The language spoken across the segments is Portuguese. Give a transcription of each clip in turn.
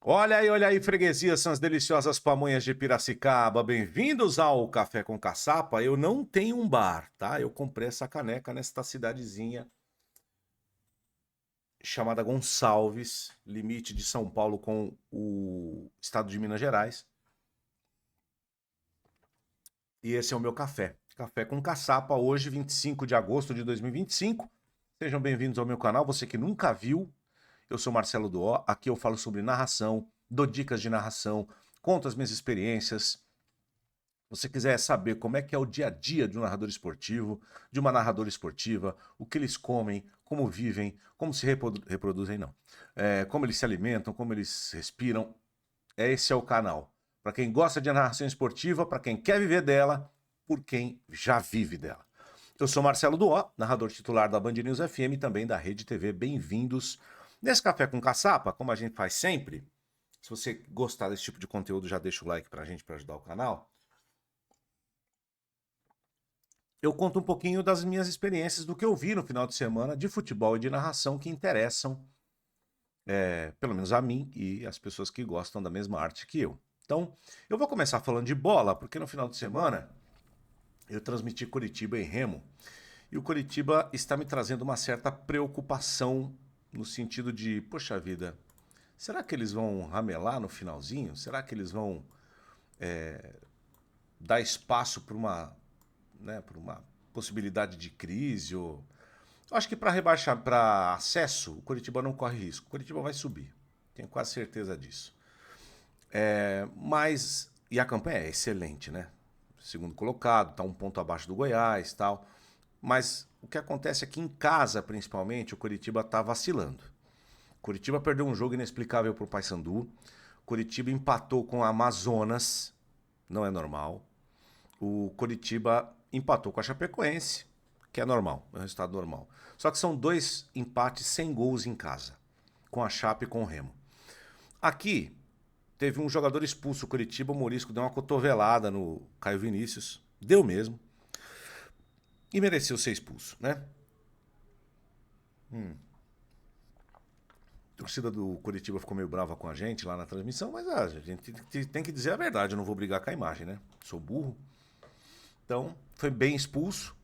Olha aí, freguesia, são as deliciosas pamonhas de Piracicaba. Bem-vindos ao Café com Caçapa. Eu não tenho um bar, tá? Eu comprei essa caneca nesta cidadezinha chamada Gonçalves, limite de São Paulo com o estado de Minas Gerais. E esse é o meu café. Café com Caçapa, hoje, 25 de agosto de 2025. Sejam bem-vindos ao meu canal. Você que nunca viu, eu sou Marcelo Duó. Aqui eu falo sobre narração, dou dicas de narração, conto as minhas experiências. Você quiser saber como é que é o dia a dia de um narrador esportivo, de uma narradora esportiva, o que eles comem, como vivem, como se reproduzem, não. Como eles se alimentam, como eles respiram, esse é o canal. Para quem gosta de narração esportiva, para quem quer viver dela, por quem já vive dela. Eu sou Marcelo Duó, narrador titular da Band News FM e também da Rede TV. Bem-vindos. Nesse Café com Caçapa, como a gente faz sempre, se você gostar desse tipo de conteúdo, já deixa o like pra gente para ajudar o canal. Eu conto um pouquinho das minhas experiências, do que eu vi no final de semana de futebol e de narração que interessam, pelo menos a mim e as pessoas que gostam da mesma arte que eu. Então, eu vou começar falando de bola, porque no final de semana eu transmiti Curitiba e Remo, e o Curitiba está me trazendo uma certa preocupação no sentido de, poxa vida, será que eles vão ramelar no finalzinho? Será que eles vão dar espaço para uma possibilidade de crise ou eu acho que para rebaixar, para acesso, o Curitiba não corre risco. O Curitiba vai subir. Tenho quase certeza disso. Mas. E a campanha é excelente, né? Segundo colocado, está um ponto abaixo do Goiás tal. Mas o que acontece é que em casa, principalmente, o Curitiba está vacilando. Curitiba perdeu um jogo inexplicável para o Paysandu. Curitiba empatou com a Amazonas. Não é normal. O Curitiba empatou com a Chapecoense, que é normal, é um resultado normal. Só que são dois empates sem gols em casa, com a Chape e com o Remo. Aqui, teve um jogador expulso, o Curitiba, o Morisco deu uma cotovelada no Caio Vinícius, deu mesmo, e mereceu ser expulso, né? A torcida do Curitiba ficou meio brava com a gente lá na transmissão, mas a gente tem que dizer a verdade, eu não vou brigar com a imagem, né? Sou burro. Então, foi bem expulso.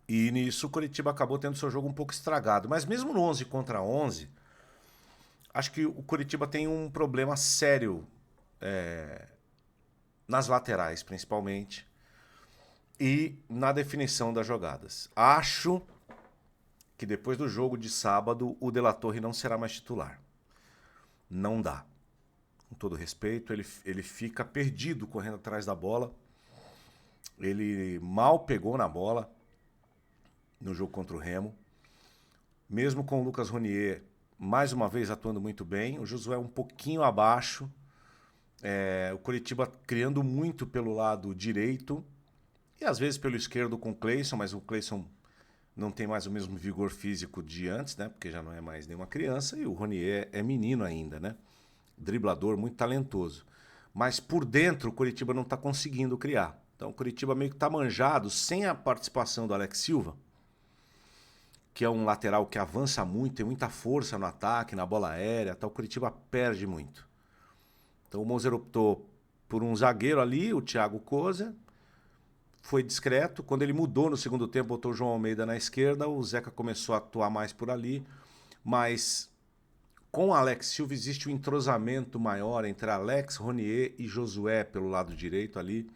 E nisso o Curitiba acabou tendo seu jogo um pouco estragado. Mas mesmo no 11 contra 11, acho que o Curitiba tem um problema sério nas laterais, principalmente, e na definição das jogadas. Acho que depois do jogo de sábado, o De La Torre não será mais titular. Não dá. Com todo respeito, ele fica perdido correndo atrás da bola. Ele mal pegou na bola no jogo contra o Remo. Mesmo com o Lucas Ronier mais uma vez atuando muito bem, o Josué um pouquinho abaixo. O Curitiba criando muito pelo lado direito e às vezes pelo esquerdo com o Cleison, mas o Cleison não tem mais o mesmo vigor físico de antes, né? Porque já não é mais nenhuma criança e o Ronier é menino ainda, né? Driblador, muito talentoso. Mas por dentro o Curitiba não está conseguindo criar. Então o Curitiba meio que está manjado sem a participação do Alex Silva, que é um lateral que avança muito, tem muita força no ataque, na bola aérea, tá? O Curitiba perde muito. Então o Moser optou por um zagueiro ali, o Thiago Kozer, foi discreto. Quando ele mudou no segundo tempo, botou o João Almeida na esquerda, o Zeca começou a atuar mais por ali, mas com o Alex Silva existe um entrosamento maior entre Alex, Ronier e Josué pelo lado direito ali,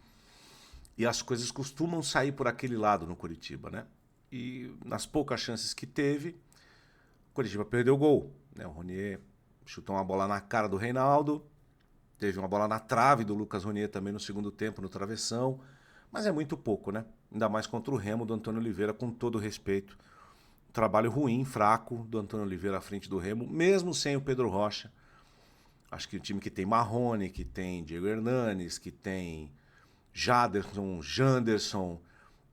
e as coisas costumam sair por aquele lado no Curitiba, né? E nas poucas chances que teve, o Curitiba perdeu o gol, né? O Ronier chutou uma bola na cara do Reinaldo, teve uma bola na trave do Lucas Ronier também no segundo tempo, no travessão. Mas é muito pouco, né? Ainda mais contra o Remo do Antônio Oliveira, com todo respeito. Trabalho ruim, fraco do Antônio Oliveira à frente do Remo, mesmo sem o Pedro Rocha. Acho que o time que tem Marrone, que tem Diego Hernanes, que tem Jaderson, Janderson,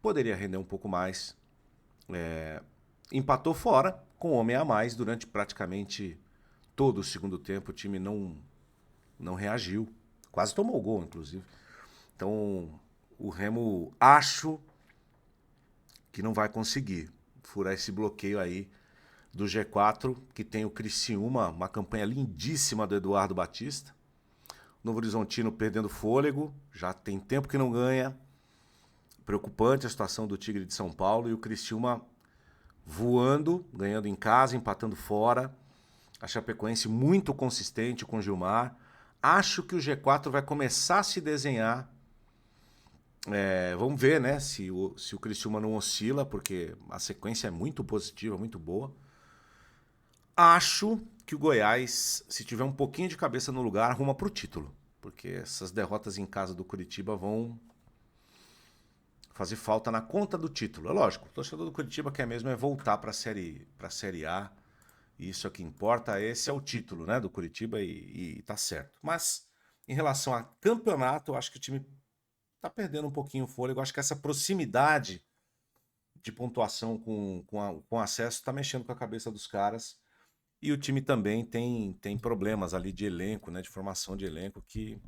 poderia render um pouco mais. Empatou fora, com um homem a mais, durante praticamente todo o segundo tempo. O time não reagiu. Quase tomou o gol, inclusive. Então, o Remo, acho que não vai conseguir furar esse bloqueio aí do G4, que tem o Criciúma, uma campanha lindíssima do Eduardo Batista. Novo Horizontino perdendo fôlego, já tem tempo que não ganha. Preocupante a situação do Tigre de São Paulo e o Criciúma voando, ganhando em casa, empatando fora. A Chapecoense muito consistente com o Gilmar. Acho que o G4 vai começar a se desenhar. Vamos ver, né, se o Criciúma não oscila, porque a sequência é muito positiva, muito boa. Acho que o Goiás, se tiver um pouquinho de cabeça no lugar, arruma para o título. Porque essas derrotas em casa do Curitiba vão fazer falta na conta do título. É lógico, o torcedor do Curitiba quer mesmo é voltar para a Série A. Isso é o que importa, esse é o título, né, do Curitiba e tá certo. Mas em relação a campeonato, eu acho que o time tá perdendo um pouquinho o fôlego. Eu acho que essa proximidade de pontuação com acesso tá mexendo com a cabeça dos caras. E o time também tem problemas ali de elenco, né, de formação de elenco, que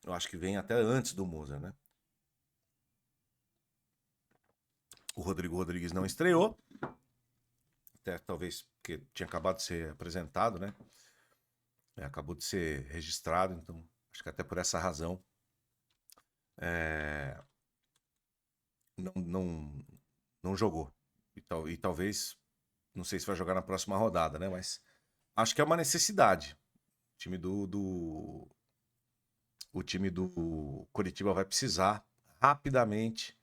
eu acho que vem até antes do Moza, né? O Rodrigo Rodrigues não estreou, até talvez porque tinha acabado de ser apresentado, né? Acabou de ser registrado, então acho que até por essa razão não jogou. E talvez, não sei se vai jogar na próxima rodada, né? Mas acho que é uma necessidade. O time do Coritiba vai precisar rapidamente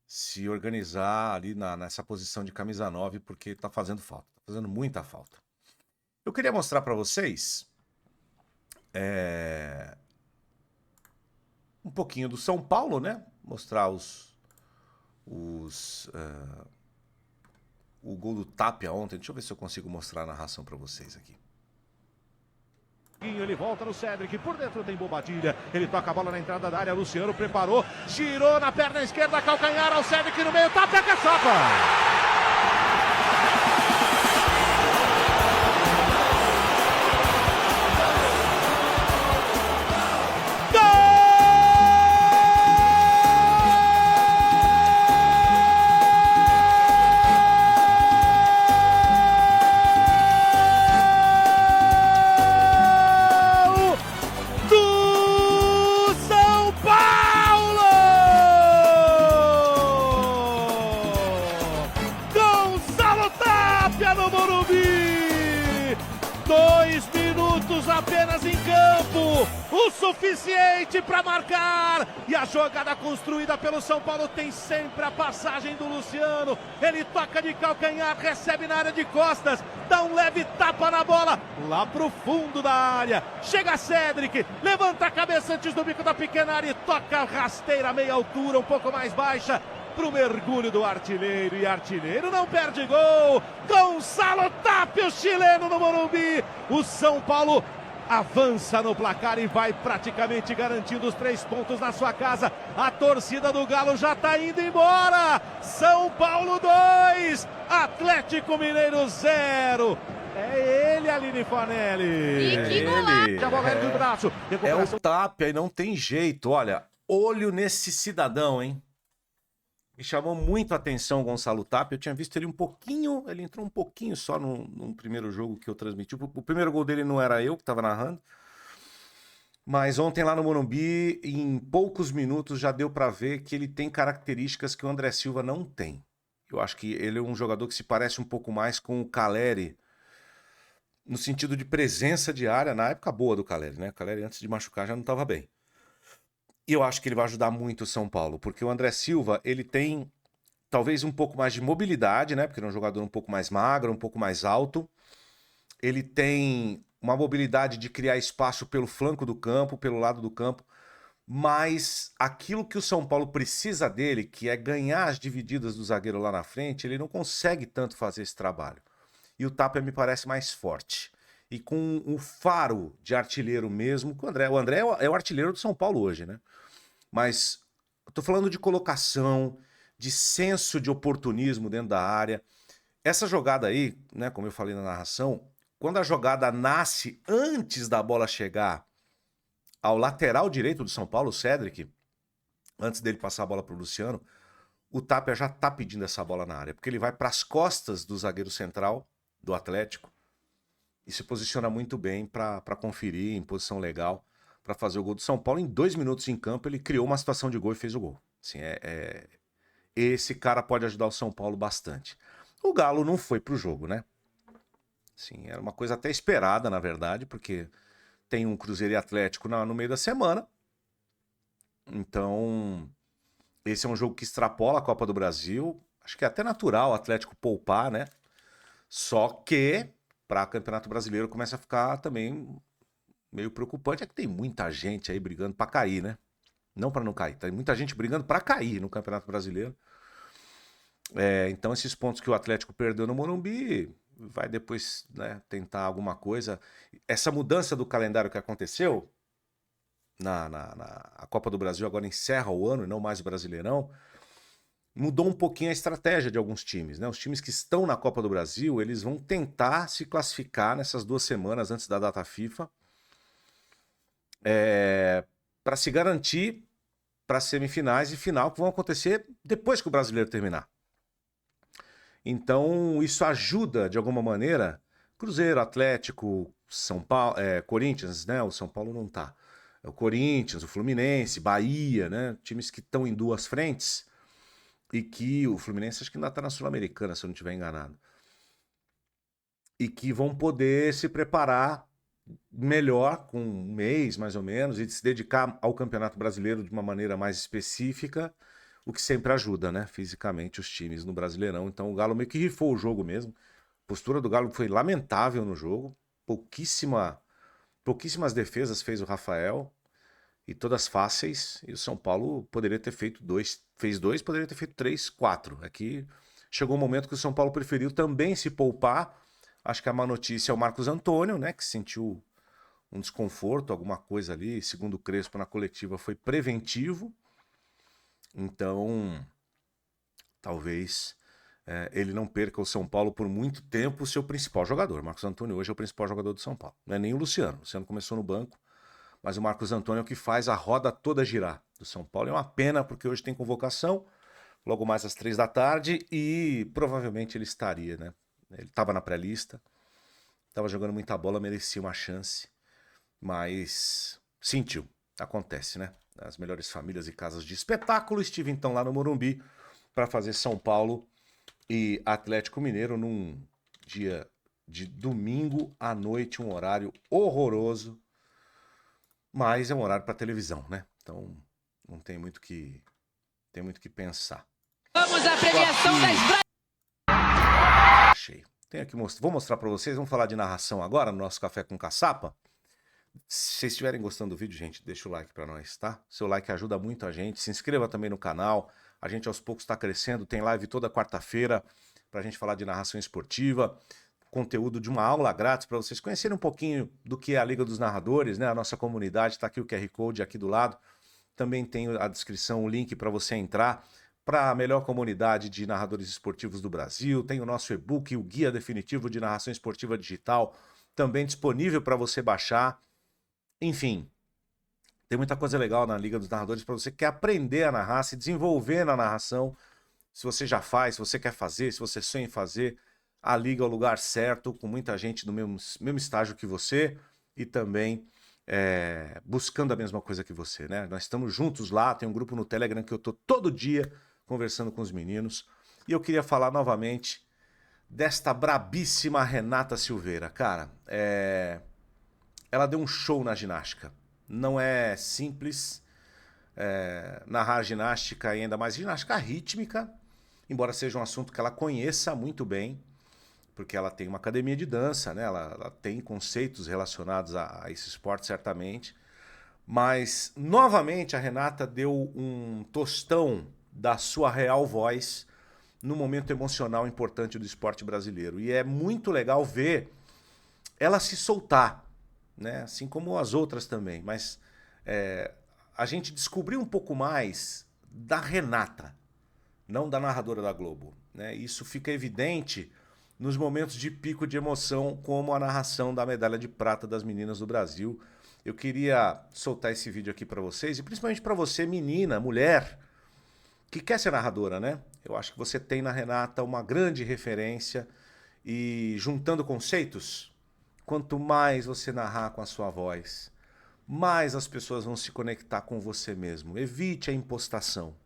se organizar ali nessa posição de camisa 9, porque tá fazendo falta. Tá fazendo muita falta. Eu queria mostrar para vocês um pouquinho do São Paulo, né? Mostrar o gol do Tapia ontem. Deixa eu ver se eu consigo mostrar a narração para vocês aqui. Ele volta no Cedric, por dentro tem Bobadilha, ele toca a bola na entrada da área, Luciano preparou, girou na perna esquerda, calcanhar ao Cedric no meio, Tapia que sopa! No Morumbi, 2 minutos apenas em campo, o suficiente para marcar, e a jogada construída pelo São Paulo tem sempre a passagem do Luciano, ele toca de calcanhar, recebe na área de costas, dá um leve tapa na bola, lá pro fundo da área, chega Cedric, levanta a cabeça antes do bico da pequena área e toca rasteira, meia altura, um pouco mais baixa, pro mergulho do artilheiro, e artilheiro não perde gol, Gonçalo Tapia, o chileno no Morumbi, o São Paulo avança no placar e vai praticamente garantindo os 3 pontos na sua casa, a torcida do Galo já tá indo embora, São Paulo 2, Atlético Mineiro 0, é ele, Aline Fanelli, é o Tapia e não tem jeito, olha, olho nesse cidadão, hein? Me chamou muito a atenção o Gonçalo Tapia. Eu tinha visto ele um pouquinho, ele entrou um pouquinho só num primeiro jogo que eu transmiti. O primeiro gol dele não era eu que estava narrando. Mas ontem lá no Morumbi, em poucos minutos, já deu para ver que ele tem características que o André Silva não tem. Eu acho que ele é um jogador que se parece um pouco mais com o Caleri, no sentido de presença de área, na época boa do Caleri, né? O Caleri, antes de machucar, já não estava bem. E eu acho que ele vai ajudar muito o São Paulo, porque o André Silva, ele tem talvez um pouco mais de mobilidade, né? Porque ele é um jogador um pouco mais magro, um pouco mais alto. Ele tem uma mobilidade de criar espaço pelo flanco do campo, pelo lado do campo. Mas aquilo que o São Paulo precisa dele, que é ganhar as divididas do zagueiro lá na frente, ele não consegue tanto fazer esse trabalho. E o Tapia me parece mais forte. E com o faro de artilheiro mesmo, que o André é o artilheiro do São Paulo hoje, né? Mas eu tô falando de colocação, de senso de oportunismo dentro da área. Essa jogada aí, né, como eu falei na narração, quando a jogada nasce antes da bola chegar ao lateral direito do São Paulo, o Cedric, antes dele passar a bola pro Luciano, o Tapia já tá pedindo essa bola na área, porque ele vai para as costas do zagueiro central, do Atlético e se posiciona muito bem para conferir em posição legal para fazer o gol do São Paulo. Em 2 minutos em campo, ele criou uma situação de gol e fez o gol. Assim, esse cara pode ajudar o São Paulo bastante. O Galo não foi pro jogo, né? Sim, era uma coisa até esperada, na verdade, porque tem um Cruzeiro e Atlético no meio da semana. Então, esse é um jogo que extrapola a Copa do Brasil. Acho que é até natural o Atlético poupar, né? Só que, para Campeonato Brasileiro, começa a ficar também meio preocupante. É que tem muita gente aí brigando para cair, né? Não para não cair. Tem muita gente brigando para cair no Campeonato Brasileiro. Então, esses pontos que o Atlético perdeu no Morumbi, vai depois, né, tentar alguma coisa. Essa mudança do calendário que aconteceu, a Copa do Brasil agora encerra o ano e não mais o Brasileirão, mudou um pouquinho a estratégia de alguns times, né? Os times que estão na Copa do Brasil, eles vão tentar se classificar nessas 2 semanas antes da data FIFA para se garantir para semifinais e final que vão acontecer depois que o Brasileiro terminar. Então, isso ajuda, de alguma maneira, Cruzeiro, Atlético, São Paulo, Corinthians, né? O São Paulo não tá. O Corinthians, o Fluminense, Bahia, né? Times que estão em 2 frentes e que o Fluminense acho que ainda tá na Sul-Americana, se eu não estiver enganado. E que vão poder se preparar melhor, com um mês mais ou menos, e se dedicar ao Campeonato Brasileiro de uma maneira mais específica, o que sempre ajuda, né, fisicamente, os times no Brasileirão. Então o Galo meio que rifou o jogo mesmo. A postura do Galo foi lamentável no jogo. Pouquíssimas defesas fez o Rafael, e todas fáceis. E o São Paulo poderia ter feito 2, fez 2, poderia ter feito 3, 4. Aqui chegou um momento que o São Paulo preferiu também se poupar. Acho que a má notícia é o Marcos Antônio, né, que sentiu um desconforto, alguma coisa ali. Segundo o Crespo, na coletiva foi preventivo. Então, talvez ele não perca o São Paulo por muito tempo, o seu principal jogador. Marcos Antônio hoje é o principal jogador do São Paulo. Não é nem o Luciano. O Luciano começou no banco, mas o Marcos Antônio é o que faz a roda toda girar do São Paulo. É uma pena, porque hoje tem convocação, logo mais às 3 da tarde, e provavelmente ele estaria, né? Ele estava na pré-lista, estava jogando muita bola, merecia uma chance, mas sentiu. Acontece, né? As melhores famílias e casas de espetáculo. Estive então lá no Morumbi para fazer São Paulo e Atlético Mineiro num dia de domingo à noite, um horário horroroso, mas é um horário para televisão, né? Então não tem muito que pensar. Vamos à premiação das... Achei. Tenho aqui, vou mostrar para vocês. Vamos falar de narração agora no nosso Café com Caçapa. Se vocês estiverem gostando do vídeo, gente, deixa o like para nós, tá? Seu like ajuda muito a gente. Se inscreva também no canal. A gente aos poucos está crescendo. Tem live toda quarta-feira para a gente falar de narração esportiva. Conteúdo de uma aula grátis para vocês conhecerem um pouquinho do que é a Liga dos Narradores, né? A nossa comunidade. Está aqui o QR Code aqui do lado. Também tem a descrição, o link para você entrar para a melhor comunidade de narradores esportivos do Brasil. Tem o nosso e-book, o Guia Definitivo de Narração Esportiva Digital, também disponível para você baixar. Enfim, tem muita coisa legal na Liga dos Narradores para você que quer aprender a narrar, se desenvolver na narração. Se você já faz, se você quer fazer, se você sonha em fazer, a Liga é o lugar certo, com muita gente no mesmo estágio que você e também buscando a mesma coisa que você, né? Nós estamos juntos lá, tem um grupo no Telegram que eu tô todo dia conversando com os meninos. E eu queria falar novamente desta brabíssima Renata Silveira. Cara, ela deu um show na ginástica. Não é simples narrar ginástica, e ainda mais ginástica rítmica, embora seja um assunto que ela conheça muito bem, porque ela tem uma academia de dança, né? Ela tem conceitos relacionados a esse esporte, certamente. Mas, novamente, a Renata deu um tostão da sua real voz no momento emocional importante do esporte brasileiro. E é muito legal ver ela se soltar, né? Assim como as outras também. Mas a gente descobriu um pouco mais da Renata, não da narradora da Globo, né? Isso fica evidente nos momentos de pico de emoção, como a narração da medalha de prata das meninas do Brasil. Eu queria soltar esse vídeo aqui para vocês, e principalmente para você, menina, mulher, que quer ser narradora, né? Eu acho que você tem na Renata uma grande referência E juntando conceitos, quanto mais você narrar com a sua voz, mais as pessoas vão se conectar com você mesmo. Evite a impostação.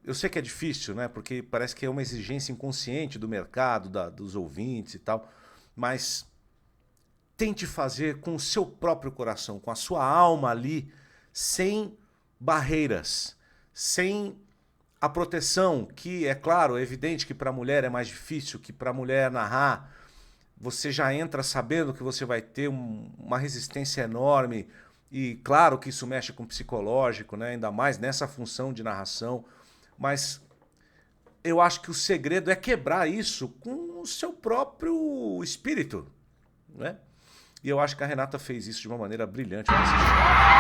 Eu sei que é difícil, né? Porque parece que é uma exigência inconsciente do mercado, dos ouvintes e tal, mas tente fazer com o seu próprio coração, com a sua alma ali, sem barreiras, sem a proteção, que é claro, é evidente que para a mulher é mais difícil, que para a mulher narrar, você já entra sabendo que você vai ter uma resistência enorme, e claro que isso mexe com o psicológico, né? Ainda mais nessa função de narração, mas eu acho que o segredo é quebrar isso com o seu próprio espírito, né? E eu acho que a Renata fez isso de uma maneira brilhante nesse jogo.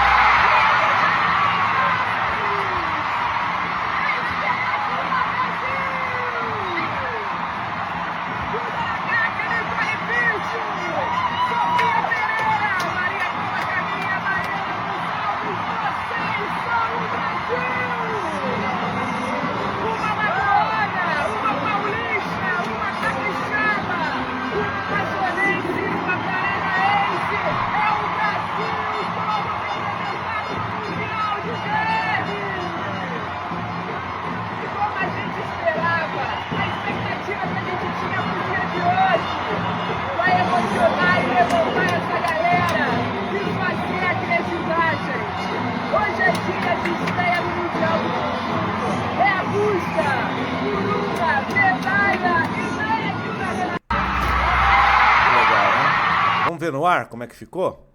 Vamos ver no ar como é que ficou?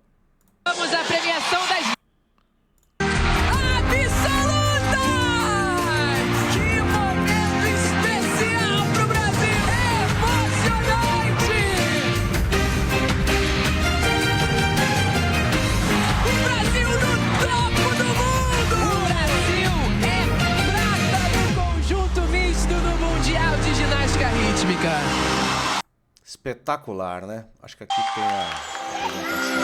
Vamos à premiação das absolutas! Que momento especial pro Brasil! Emocionante! O Brasil no topo do mundo! O Brasil é prata no conjunto misto no Mundial de Ginástica Rítmica. Espetacular, né? Acho que aqui tem a apresentação.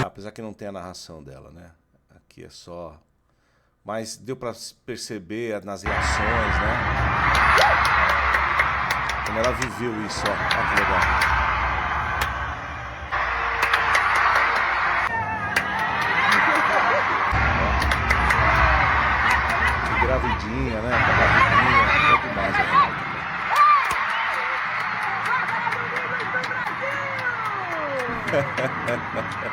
Apesar que não tem a narração dela, né? Aqui é só... Mas deu pra perceber nas reações, né? Como ela viveu isso, ó. Olha que legal. Que gravidinha, né? Tá gravidinha. É demais, né?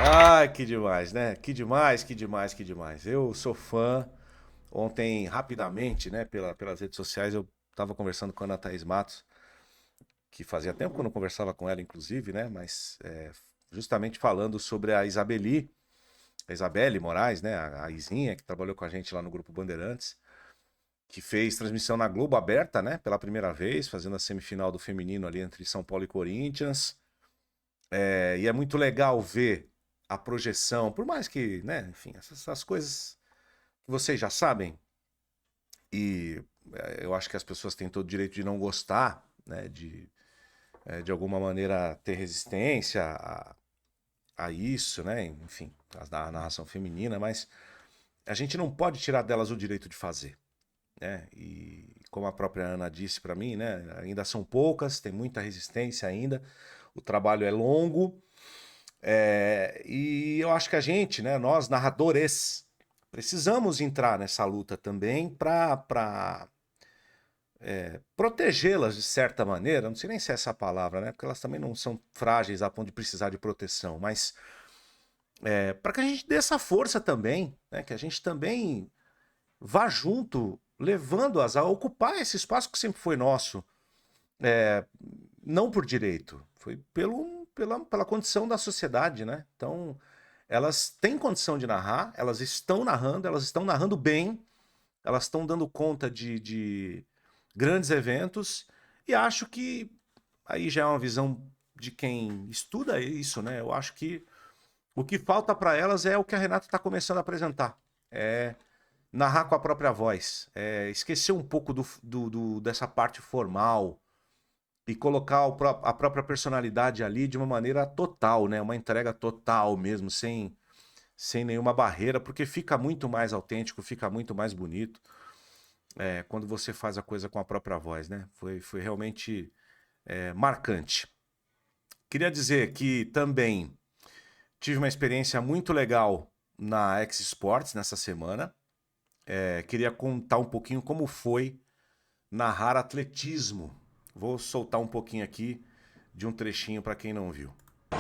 Ai, que demais, né? Que demais, que demais, que demais. Eu sou fã. Ontem, rapidamente, né, pelas redes sociais, eu estava conversando com a Ana Thaís Matos, que fazia tempo que eu não conversava com ela, inclusive, né? Mas justamente falando sobre a Isabeli, a Isabelle Moraes, né? A Izinha, que trabalhou com a gente lá no Grupo Bandeirantes, que fez transmissão na Globo aberta, né? Pela primeira vez, fazendo a semifinal do feminino ali entre São Paulo e Corinthians. E é muito legal ver a projeção, por mais que, né? Enfim, essas coisas que vocês já sabem. E eu acho que as pessoas têm todo o direito de não gostar, né? De alguma maneira ter resistência a isso, né? Enfim, a narração feminina, mas a gente não pode tirar delas o direito de fazer, né? E como a própria Ana disse para mim, né? Ainda são poucas, tem muita resistência ainda, o trabalho é longo, e eu acho que a gente, né? Nós narradores precisamos entrar nessa luta também para protegê-las de certa maneira. Não sei nem se é essa a palavra, né? Porque elas também não são frágeis a ponto de precisar de proteção, mas para que a gente dê essa força também, né? Que a gente também vá junto, levando-as a ocupar esse espaço que sempre foi nosso. Não por direito, foi pela condição da sociedade, né? Então, elas têm condição de narrar, elas estão narrando bem, elas estão dando conta de grandes eventos, e acho que aí já é uma visão de quem estuda isso, né? Eu acho que o que falta para elas é o que a Renata está começando a apresentar. É narrar com a própria voz, esquecer um pouco dessa parte formal e colocar a própria personalidade ali de uma maneira total, né? Uma entrega total mesmo, sem nenhuma barreira, porque fica muito mais autêntico, fica muito mais bonito quando você faz a coisa com a própria voz, né? Foi realmente marcante. Queria dizer que também tive uma experiência muito legal na X Sports nessa semana. Queria contar um pouquinho como foi narrar atletismo. Vou soltar um pouquinho aqui de um trechinho para quem não viu.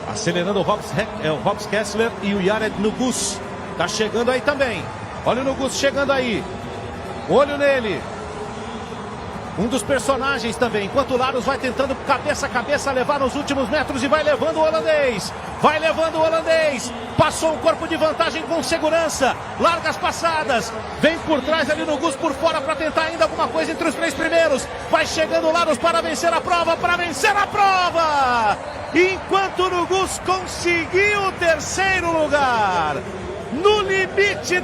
Acelerando o Hobbs Kessler e o Yared Nugus. Tá chegando aí também. Olha o Nugus chegando aí. Olho nele. Um dos personagens também. Enquanto o Laros vai tentando cabeça a cabeça levar nos últimos metros e vai levando o holandês. Vai levando o holandês. Passou um corpo de vantagem com segurança. Largas passadas. Vem por trás ali no Gus por fora para tentar ainda alguma coisa entre os 3 primeiros. Vai chegando o Laros para vencer a prova. Enquanto o Nugus conseguiu o 3º lugar. No limite.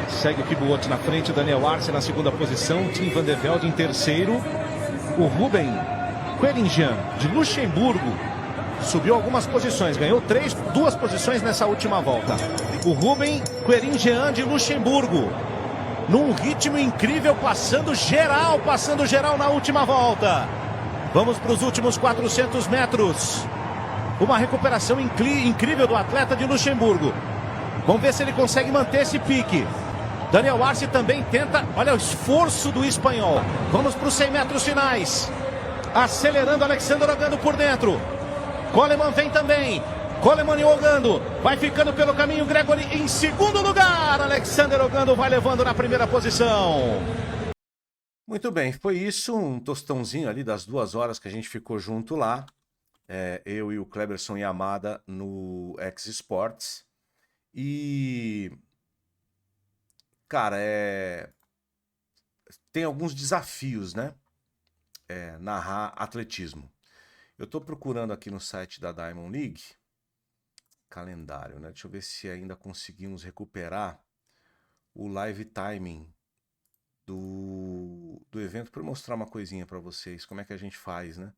Segue o Kibuot na frente, Daniel Arce na 2ª posição, Tim van der Velde em 3º. O Ruben Queringhan, de Luxemburgo, subiu algumas posições, ganhou 2 posições nessa última volta. O Ruben Queringhan de Luxemburgo, num ritmo incrível, passando geral na última volta. Vamos para os últimos 400 metros. Uma recuperação incrível do atleta de Luxemburgo. Vamos ver se ele consegue manter esse pique. Daniel Arce também tenta, olha o esforço do espanhol. Vamos para os 100 metros finais. Acelerando Alexander Ogando por dentro. Coleman vem também. Coleman e Ogando. Vai ficando pelo caminho Gregory em 2º lugar. Alexander Ogando vai levando na 1ª posição. Muito bem, foi isso. Um tostãozinho ali das 2 horas que a gente ficou junto lá. Eu e o Kleberson Yamada no X Sports. E... cara, tem alguns desafios, né? Narrar atletismo. Eu tô procurando aqui no site da Diamond League, calendário, né? Deixa eu ver se ainda conseguimos recuperar o live timing do evento para mostrar uma coisinha para vocês, como é que a gente faz, né?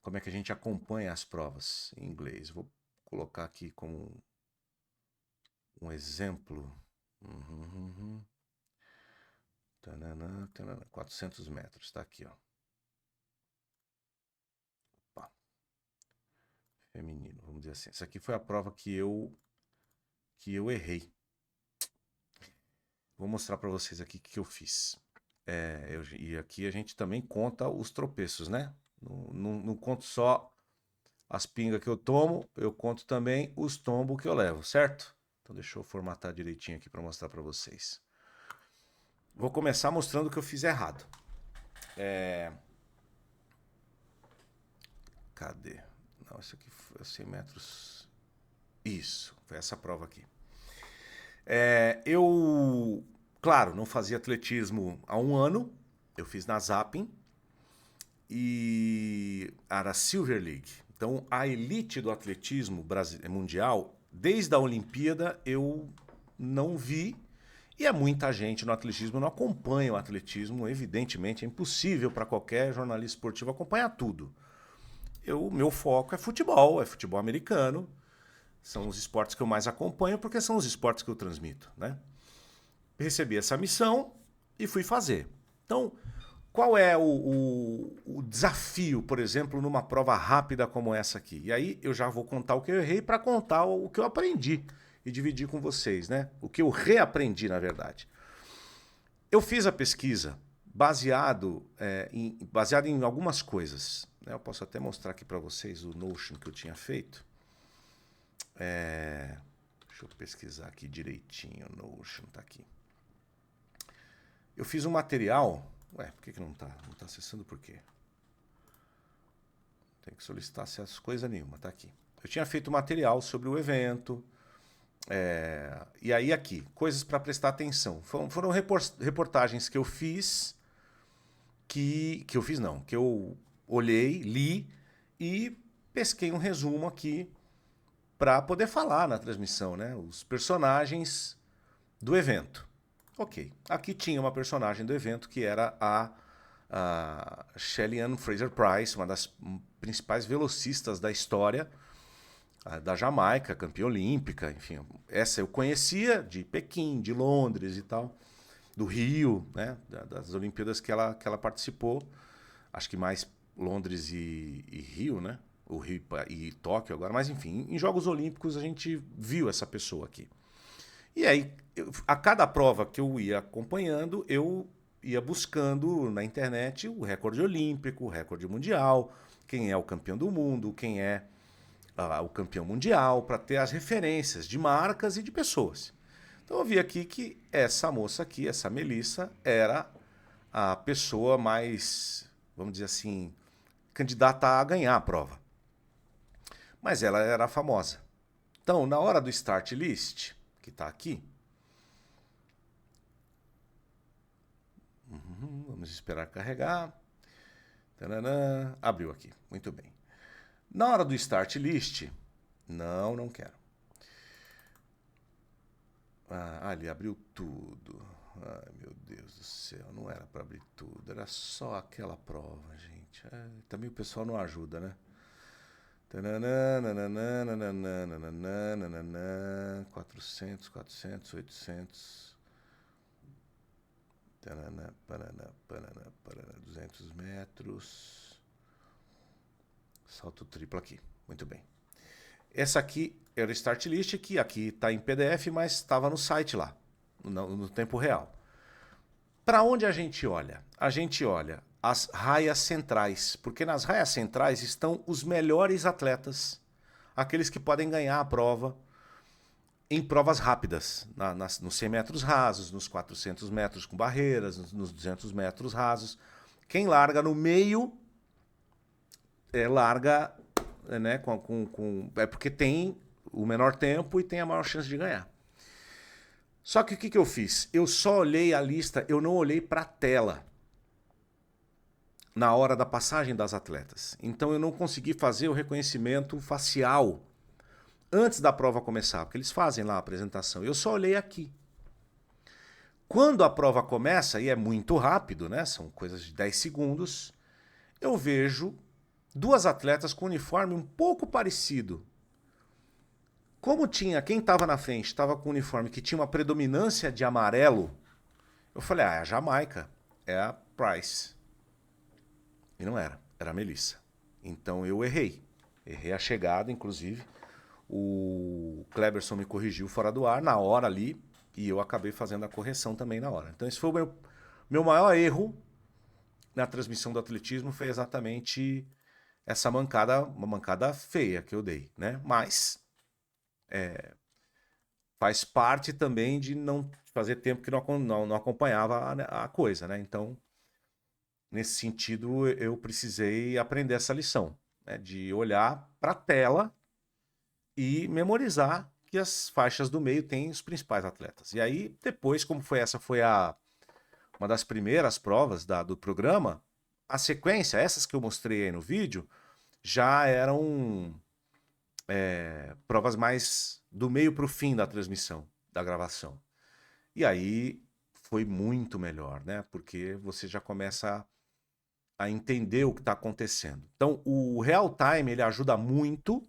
Como é que a gente acompanha as provas em inglês. Vou colocar aqui como um exemplo. 400 metros, tá aqui, ó. Opa. Feminino, vamos dizer assim. Essa aqui foi a prova que eu errei. Vou mostrar para vocês aqui o que eu fiz. E aqui a gente também conta os tropeços, né? Não conto só as pingas que eu tomo, eu conto também os tombos que eu levo, certo? Então deixa eu formatar direitinho aqui para mostrar para vocês. Vou começar mostrando o que eu fiz errado. Cadê? Não, isso aqui foi 100 metros. Isso, foi essa prova aqui. Eu, claro, não fazia atletismo há 1 ano. Eu fiz na Zapping. E era a Silver League. Então, a elite do atletismo mundial, desde a Olimpíada, eu não vi. E muita gente no atletismo não acompanha o atletismo. Evidentemente, é impossível para qualquer jornalista esportivo acompanhar tudo. Meu foco é futebol americano. São os esportes que eu mais acompanho, porque são os esportes que eu transmito, né? Recebi essa missão e fui fazer. Então, qual é o desafio, por exemplo, numa prova rápida como essa aqui? E aí eu já vou contar o que eu errei para contar o que eu aprendi e dividir com vocês, né? O que eu reaprendi, na verdade. Eu fiz a pesquisa baseado em algumas coisas. né? Eu posso até mostrar aqui para vocês o Notion que eu tinha feito. Deixa eu pesquisar aqui direitinho. Notion tá aqui. Eu fiz um material. Ué, por que não tá? Não tá acessando por quê? Tem que solicitar acesso coisa nenhuma, tá aqui. Eu tinha feito material sobre o evento. E aí aqui, coisas para prestar atenção. Foram reportagens que eu fiz, que eu olhei, li e pesquei um resumo aqui para poder falar na transmissão, né? Os personagens do evento. Ok, aqui tinha uma personagem do evento que era a Shelly-Ann Fraser-Pryce, uma das principais velocistas da história da Jamaica, campeã olímpica, enfim. Essa eu conhecia de Pequim, de Londres e tal, do Rio, né? Das Olimpíadas que ela participou. Acho que mais Londres e Rio, né? O Rio e Tóquio agora, mas enfim, em Jogos Olímpicos a gente viu essa pessoa aqui. E aí, a cada prova que eu ia acompanhando, eu ia buscando na internet o recorde olímpico, o recorde mundial, quem é o campeão do mundo, quem é o campeão mundial, para ter as referências de marcas e de pessoas. Então eu vi aqui que essa moça aqui, essa Melissa, era a pessoa mais, vamos dizer assim, candidata a ganhar a prova. Mas ela era famosa. Então, na hora do start list, que está aqui, vamos esperar carregar. Tananã, abriu aqui, muito bem. Na hora do start list, não quero. Ali abriu tudo. Ai, meu Deus do céu, não era para abrir tudo, era só aquela prova, gente. Também o pessoal não ajuda, né? 400, 800. 200 metros. Salto triplo aqui. Muito bem. Essa aqui era o start list, que aqui está em PDF, mas estava no site lá, no tempo real. Para onde a gente olha? A gente olha as raias centrais, porque nas raias centrais estão os melhores atletas, aqueles que podem ganhar a prova em provas rápidas, nos 100 metros rasos, nos 400 metros com barreiras, nos 200 metros rasos. Quem larga no meio, larga, né, porque tem o menor tempo e tem a maior chance de ganhar. Só que o que eu fiz? Eu só olhei a lista, eu não olhei para a tela na hora da passagem das atletas. Então eu não consegui fazer o reconhecimento facial antes da prova começar, porque eles fazem lá a apresentação. Eu só olhei aqui. Quando a prova começa, e é muito rápido, né? São coisas de 10 segundos, eu vejo duas atletas com uniforme um pouco parecido. Como tinha, quem estava na frente estava com um uniforme que tinha uma predominância de amarelo, eu falei, é a Jamaica, é a Price. E não era, era a Melissa. Então eu errei. Errei a chegada, inclusive. O Kleberson me corrigiu fora do ar na hora ali e eu acabei fazendo a correção também na hora. Então esse foi o meu maior erro na transmissão do atletismo, foi exatamente essa mancada, uma mancada feia que eu dei, né? Mas faz parte também de não fazer tempo que não acompanhava a coisa, né? Então, nesse sentido, eu precisei aprender essa lição, né? De olhar para a tela e memorizar que as faixas do meio têm os principais atletas. E aí, depois, como foi uma das primeiras provas do programa, a sequência, essas que eu mostrei aí no vídeo, já eram provas mais do meio para o fim da transmissão, da gravação. E aí foi muito melhor, né? Porque você já começa a entender o que está acontecendo. Então, o real time, ele ajuda muito,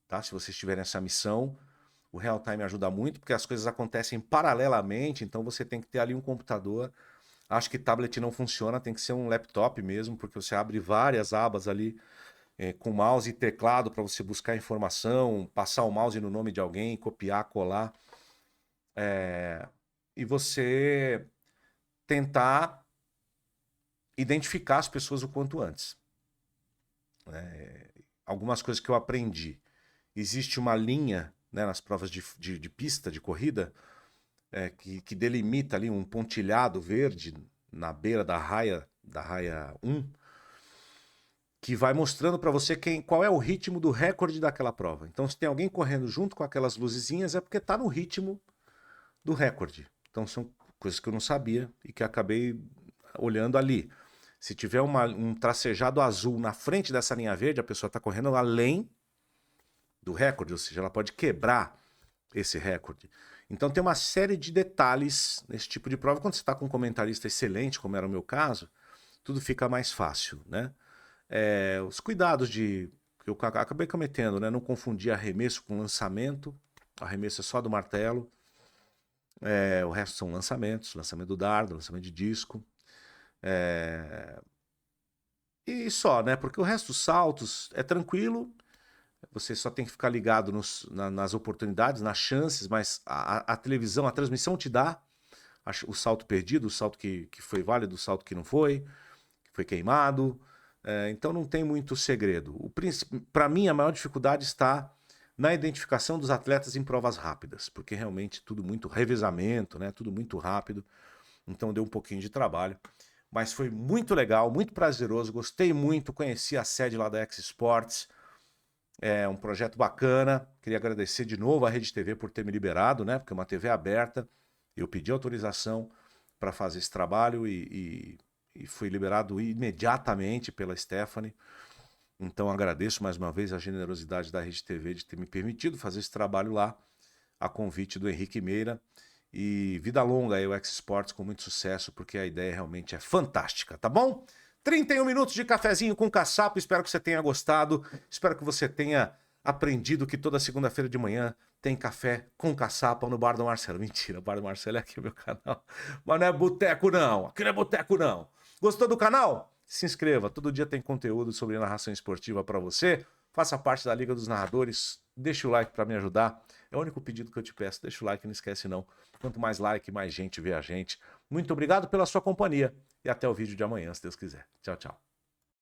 tá? Se vocês tiverem essa missão, o real time ajuda muito, porque as coisas acontecem paralelamente, então você tem que ter ali um computador. Acho que tablet não funciona, tem que ser um laptop mesmo, porque você abre várias abas ali com mouse e teclado para você buscar informação, passar o mouse no nome de alguém, copiar, colar. E você tentar identificar as pessoas o quanto antes. Algumas coisas que eu aprendi. Existe uma linha, né, nas provas de pista, de corrida, que delimita ali um pontilhado verde na beira da raia 1, que vai mostrando para você qual é o ritmo do recorde daquela prova. Então, se tem alguém correndo junto com aquelas luzezinhas, é porque está no ritmo do recorde. Então, são coisas que eu não sabia e que acabei olhando ali. Se tiver um tracejado azul na frente dessa linha verde, a pessoa está correndo além do recorde, ou seja, ela pode quebrar esse recorde. Então tem uma série de detalhes nesse tipo de prova. Quando você está com um comentarista excelente, como era o meu caso, tudo fica mais fácil, né? Os cuidados que eu acabei cometendo, né? Não confundir arremesso com lançamento. Arremesso é só do martelo. O resto são lançamentos, lançamento do dardo, lançamento de disco. E só, né? Porque o resto dos saltos é tranquilo. Você só tem que ficar ligado nas oportunidades, nas chances, mas a televisão, a transmissão te dá o salto perdido, o salto que foi válido, o salto que não foi, que foi queimado. Então não tem muito segredo. Para mim, a maior dificuldade está na identificação dos atletas em provas rápidas, porque realmente tudo muito revezamento, né? Tudo muito rápido. Então deu um pouquinho de trabalho. Mas foi muito legal, muito prazeroso, gostei muito, conheci a sede lá da X Sports. É um projeto bacana. Queria agradecer de novo a Rede TV por ter me liberado, né? Porque é uma TV aberta. Eu pedi autorização para fazer esse trabalho e fui liberado imediatamente pela Stephanie. Então agradeço mais uma vez a generosidade da Rede TV de ter me permitido fazer esse trabalho lá, a convite do Henrique Meira. E vida longa aí o X Sports com muito sucesso, porque a ideia realmente é fantástica, tá bom? 31 minutos de cafezinho com caçapo, espero que você tenha gostado, espero que você tenha aprendido que toda segunda-feira de manhã tem café com caçapa no Bar do Marcelo. Mentira, o Bar do Marcelo é aqui no meu canal, mas não é boteco não, aqui não é boteco não. Gostou do canal? Se inscreva, todo dia tem conteúdo sobre narração esportiva para você, faça parte da Liga dos Narradores, deixa o like para me ajudar, é o único pedido que eu te peço, deixa o like, não esquece não, quanto mais like, mais gente vê a gente. Muito obrigado pela sua companhia. E até o vídeo de amanhã, se Deus quiser. Tchau, tchau.